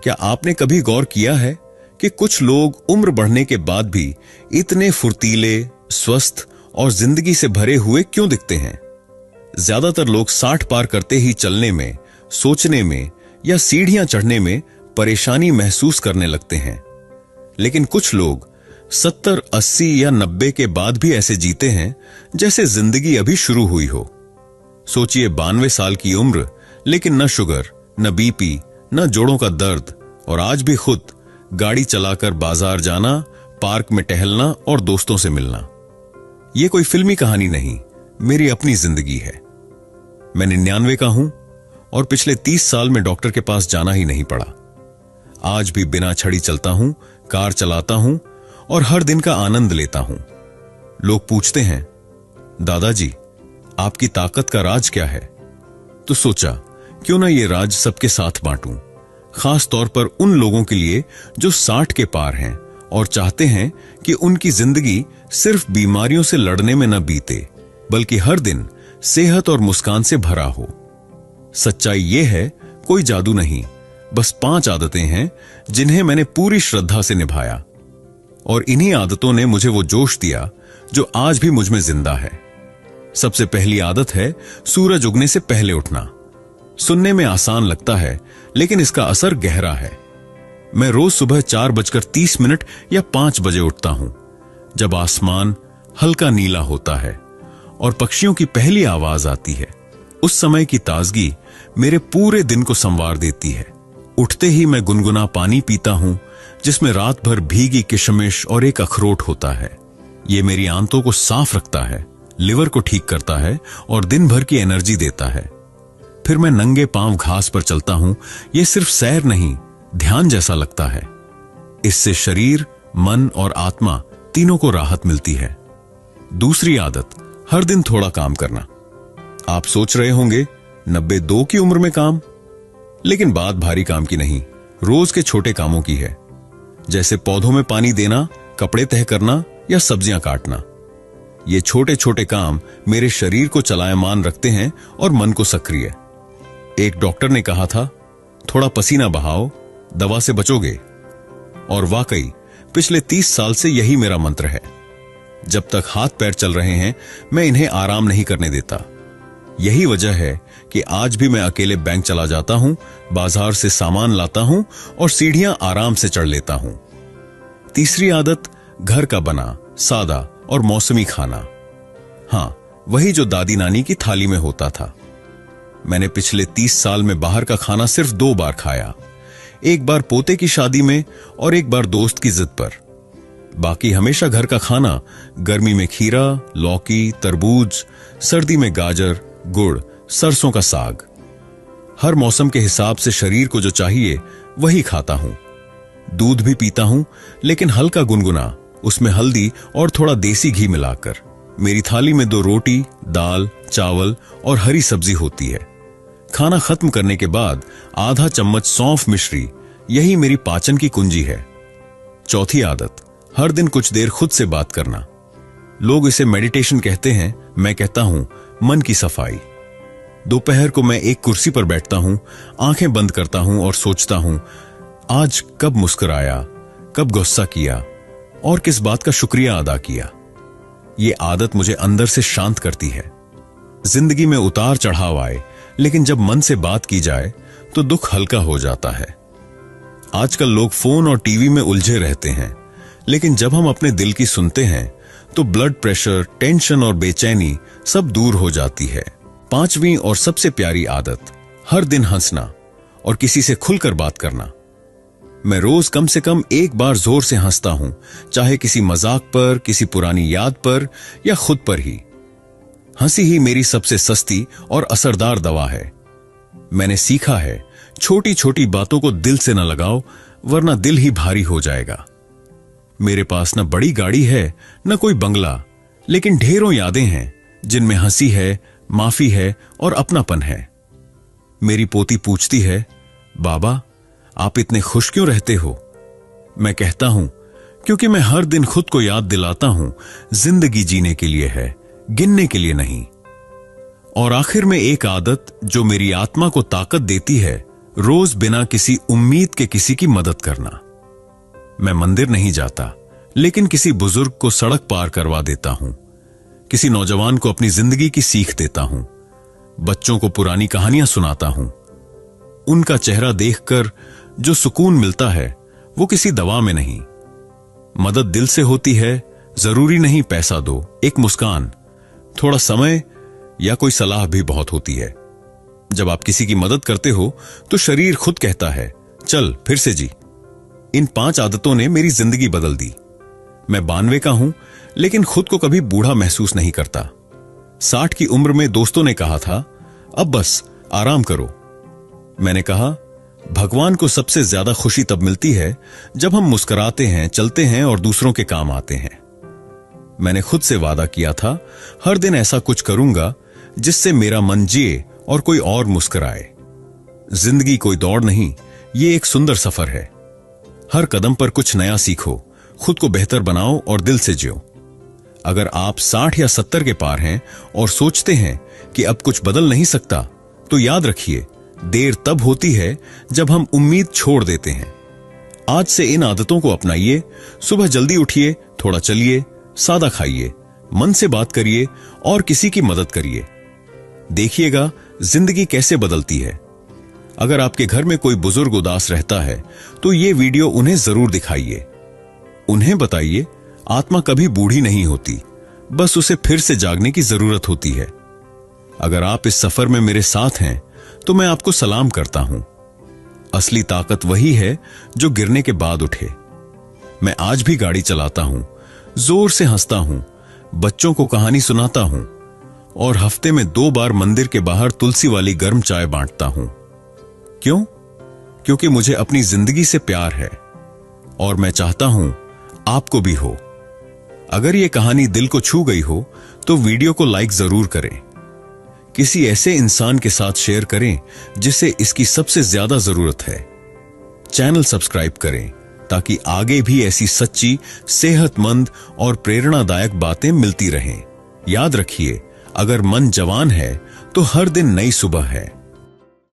क्या आपने कभी गौर किया है कि कुछ लोग उम्र बढ़ने के बाद भी इतने फुर्तीले, स्वस्थ और जिंदगी से भरे हुए क्यों दिखते हैं? ज्यादातर लोग 60 पार करते ही चलने में, सोचने में या सीढ़ियां चढ़ने में परेशानी महसूस करने लगते हैं, लेकिन कुछ लोग 70, 80 या 90 के बाद भी ऐसे जीते हैं जैसे जिंदगी अभी शुरू हुई हो। सोचिए, 92 साल की उम्र, लेकिन न शुगर, न बीपी, न जोड़ों का दर्द, और आज भी खुद गाड़ी चलाकर बाजार जाना, पार्क में टहलना और दोस्तों से मिलना। यह कोई फिल्मी कहानी नहीं, मेरी अपनी जिंदगी है। मैं 99 का हूं और पिछले 30 साल में डॉक्टर के पास जाना ही नहीं पड़ा। आज भी बिना छड़ी चलता हूं, कार चलाता हूं और हर दिन का आनंद लेता हूं। लोग पूछते हैं, दादाजी आपकी ताकत का राज क्या है? तो सोचा, क्यों ना ये राज सबके साथ बांटूं, खास तौर पर उन लोगों के लिए जो 60 के पार हैं और चाहते हैं कि उनकी जिंदगी सिर्फ बीमारियों से लड़ने में न बीते, बल्कि हर दिन सेहत और मुस्कान से भरा हो। सच्चाई यह है, कोई जादू नहीं, बस 5 आदतें हैं जिन्हें मैंने पूरी श्रद्धा से निभाया, और इन्हीं आदतों ने मुझे वो जोश दिया जो आज भी मुझ में जिंदा है। सबसे पहली आदत है सूरज उगने से पहले उठना। सुनने में आसान लगता है, लेकिन इसका असर गहरा है। मैं रोज सुबह 4:30 या 5 बजे उठता हूं, जब आसमान हल्का नीला होता है और पक्षियों की पहली आवाज आती है। उस समय की ताजगी मेरे पूरे दिन को संवार देती है। उठते ही मैं गुनगुना पानी पीता हूं, जिसमें रात भर भीगी किशमिश और एक अखरोट होता है। ये मेरी आंतों को साफ रखता है, लिवर को ठीक करता है और दिन भर की एनर्जी देता है। फिर मैं नंगे पांव घास पर चलता हूं। यह सिर्फ सैर नहीं, ध्यान जैसा लगता है। इससे शरीर, मन और आत्मा तीनों को राहत मिलती है। दूसरी आदत, हर दिन थोड़ा काम करना। आप सोच रहे होंगे 92 की उम्र में काम, लेकिन बात भारी काम की नहीं, रोज के छोटे कामों की है, जैसे पौधों में पानी देना, कपड़े तह करना या सब्जियां काटना। ये छोटे छोटे काम मेरे शरीर को चलायमान रखते हैं और मन को सक्रिय। एक डॉक्टर ने कहा था, थोड़ा पसीना बहाओ, दवा से बचोगे। और वाकई पिछले 30 साल से यही मेरा मंत्र है। जब तक हाथ पैर चल रहे हैं, मैं इन्हें आराम नहीं करने देता। यही वजह है कि आज भी मैं अकेले बैंक चला जाता हूं, बाजार से सामान लाता हूं और सीढ़ियां आराम से चढ़ लेता हूं। तीसरी आदत, घर का बना, सादा और मौसमी खाना। हां, वही जो दादी नानी की थाली में होता था। मैंने पिछले 30 साल में बाहर का खाना सिर्फ 2 बार खाया, एक बार पोते की शादी में और एक बार दोस्त की जिद पर। बाकी हमेशा घर का खाना, गर्मी में खीरा, लौकी, तरबूज, सर्दी में गाजर, गुड़, सरसों का साग। हर मौसम के हिसाब से शरीर को जो चाहिए वही खाता हूं। दूध भी पीता हूं, लेकिन हल्का गुनगुना, उसमें हल्दी और थोड़ा देसी घी मिलाकर। मेरी थाली में 2 रोटी, दाल, चावल और हरी सब्जी होती है। खाना खत्म करने के बाद आधा चम्मच सौंफ मिश्री, यही मेरी पाचन की कुंजी है। चौथी आदत, हर दिन कुछ देर खुद से बात करना। लोग इसे मेडिटेशन कहते हैं, मैं कहता हूं मन की सफाई। दोपहर को मैं एक कुर्सी पर बैठता हूं, आंखें बंद करता हूं और सोचता हूं, आज कब मुस्कुराया, कब गुस्सा किया और किस बात का शुक्रिया अदा किया। ये आदत मुझे अंदर से शांत करती है। जिंदगी में उतार चढ़ाव आए, लेकिन जब मन से बात की जाए तो दुख हल्का हो जाता है। आजकल लोग फोन और टीवी में उलझे रहते हैं, लेकिन जब हम अपने दिल की सुनते हैं तो ब्लड प्रेशर, टेंशन और बेचैनी सब दूर हो जाती है। 5वीं और सबसे प्यारी आदत, हर दिन हंसना और किसी से खुलकर बात करना। मैं रोज कम से कम एक बार जोर से हंसता हूं, चाहे किसी मजाक पर, किसी पुरानी याद पर या खुद पर ही। हंसी ही मेरी सबसे सस्ती और असरदार दवा है। मैंने सीखा है, छोटी छोटी बातों को दिल से न लगाओ, वरना दिल ही भारी हो जाएगा। मेरे पास न बड़ी गाड़ी है, न कोई बंगला, लेकिन ढेरों यादें हैं जिनमें हंसी है, माफी है और अपनापन है। मेरी पोती पूछती है, बाबा आप इतने खुश क्यों रहते हो? मैं कहता हूं, क्योंकि मैं हर दिन खुद को याद दिलाता हूं, जिंदगी जीने के लिए है, गिनने के लिए नहीं। और आखिर में एक आदत जो मेरी आत्मा को ताकत देती है, रोज बिना किसी उम्मीद के किसी की मदद करना। मैं मंदिर नहीं जाता, लेकिन किसी बुजुर्ग को सड़क पार करवा देता हूं, किसी नौजवान को अपनी जिंदगी की सीख देता हूं, बच्चों को पुरानी कहानियां सुनाता हूं। उनका चेहरा देखकर जो सुकून मिलता है वो किसी दवा में नहीं। मदद दिल से होती है, जरूरी नहीं पैसा दो, एक मुस्कान, थोड़ा समय या कोई सलाह भी बहुत होती है। जब आप किसी की मदद करते हो तो शरीर खुद कहता है, चल फिर से जी। इन 5 आदतों ने मेरी जिंदगी बदल दी। मैं 92 का हूं, लेकिन खुद को कभी बूढ़ा महसूस नहीं करता। 60 की उम्र में दोस्तों ने कहा था, अब बस आराम करो। मैंने कहा, भगवान को सबसे ज्यादा खुशी तब मिलती है जब हम मुस्कुराते हैं, चलते हैं और दूसरों के काम आते हैं। मैंने खुद से वादा किया था, हर दिन ऐसा कुछ करूंगा जिससे मेरा मन जिए और कोई और मुस्कुराए। जिंदगी कोई दौड़ नहीं, ये एक सुंदर सफर है। हर कदम पर कुछ नया सीखो, खुद को बेहतर बनाओ और दिल से जियो। अगर आप 60 या 70 के पार हैं और सोचते हैं कि अब कुछ बदल नहीं सकता, तो याद रखिए, देर तब होती है जब हम उम्मीद छोड़ देते हैं। आज से इन आदतों को अपनाइए। सुबह जल्दी उठिए, थोड़ा चलिए, सादा खाइए, मन से बात करिए और किसी की मदद करिए। देखिएगा जिंदगी कैसे बदलती है। अगर आपके घर में कोई बुजुर्ग उदास रहता है तो ये वीडियो उन्हें जरूर दिखाइए। उन्हें बताइए, आत्मा कभी बूढ़ी नहीं होती, बस उसे फिर से जागने की जरूरत होती है। अगर आप इस सफर में मेरे साथ हैं तो मैं आपको सलाम करता हूं। असली ताकत वही है जो गिरने के बाद उठे। मैं आज भी गाड़ी चलाता हूं, जोर से हंसता हूं, बच्चों को कहानी सुनाता हूं और हफ्ते में 2 बार मंदिर के बाहर तुलसी वाली गर्म चाय बांटता हूं। क्यों? क्योंकि मुझे अपनी जिंदगी से प्यार है और मैं चाहता हूं आपको भी हो। अगर यह कहानी दिल को छू गई हो तो वीडियो को लाइक जरूर करें। किसी ऐसे इंसान के साथ शेयर करें जिसे इसकी सबसे ज्यादा जरूरत है। चैनल सब्सक्राइब करें ताकि आगे भी ऐसी सच्ची, सेहतमंद और प्रेरणादायक बातें मिलती रहें। याद रखिए, अगर मन जवान है तो हर दिन नई सुबह है।